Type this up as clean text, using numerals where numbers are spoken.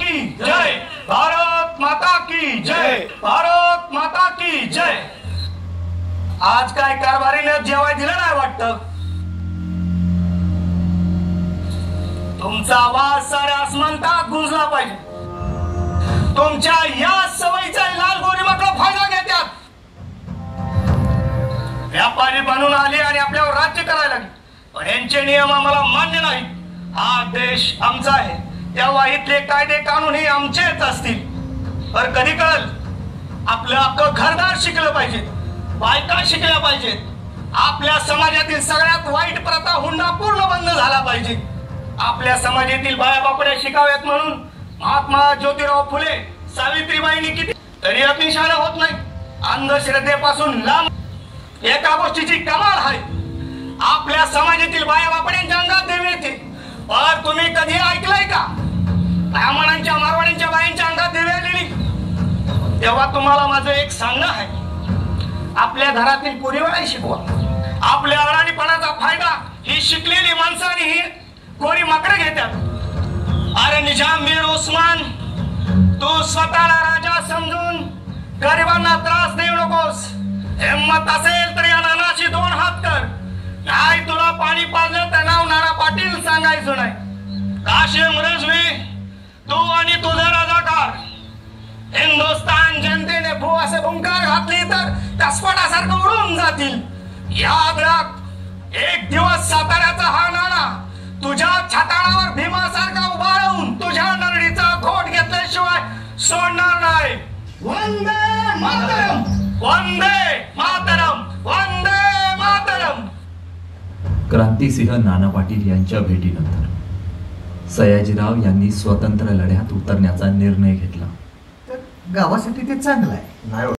की जय, भारत माता की जय, भारत माता की जय। आज काय कारभारीने जेवाय दिलं नाही वाटतं? तुमचा आवाज साऱ्या आसमंतात गुंजला पाहिजे। तुमच्या या सवयीचा लाल गोरी माकडं फायदा घेतात। व्यापारी बनून आले आणि आपल्यावर राज्य करायला लागले, पण यांचे नियम आम्हाला मान्य नाही। हा देश आमचा आहे, तेव्हा इथले कायदे कानून हे आमचेच असतील। पर कधी कळल आपलं अख्खं घरदार शिकलं पाहिजे, बायका शिकल्या पाहिजेत। आपल्या समाजातील सगळ्यात वाईट प्रथा हुंडा पूर्ण बंद झाला पाहिजे। आपल्या समाजातील बाया बापड्या शिकाव्यात म्हणून महात्मा ज्योतिराव फुले, सावित्रीबाईंनी किती तरी अतिशहाणा होत नाही। अंधश्रद्धेपासून लांब एका गोष्टीची कमाल आहे, आपल्या समाजातील बाया बापड्यांच्या अंगात देवी येते। पण तुम्ही कधी ऐकलंय का ब्राह्मणांच्या मारवाड्यांच्या बायांच्या अंगात देवी आलेली? तेव्हा तुम्हाला माझं एक सांगणं आहे, आपल्या घरातील पुरीवाळा शिकवा। आपल्या अडाणीपणाचा फायदा ही शिकलेली माणसं आणि ही गोरी माकडं घेतात। अरे निजाम मीर उस्मान, तू स्वतःला राजा समजून गरिबांना त्रास देऊ नकोस। हिम्मत असेल तर या नानाशी 2 हात कर, नाही तुला पाणी पाजलं तर नाव नाना पाटील सांगायचं नाही। काशिम रिजवी, तू आणि तुझे राजाकार हिंदुस्तान जनतेने भू असे भुंकार घातली तर त्या स्फोटासारखं उडून जातील। याद राख, एक दिवस साताऱ्याचा हा नाना तुझ्या छाताडावर भीमासारखा उभा राहून तुझ्या नरडीचा घोट घेतल्याशिवाय सोडणार नाही। वंदे मातरम, वंदे मातरम, वंदे मातरम। क्रांतिसिंह नाना पाटील यांच्या भेटीनंतर सयाजीराव यांनी स्वतंत्र लढ्यात उतरण्याचा निर्णय घेतला। गावासाठी ते चांगलं आहे।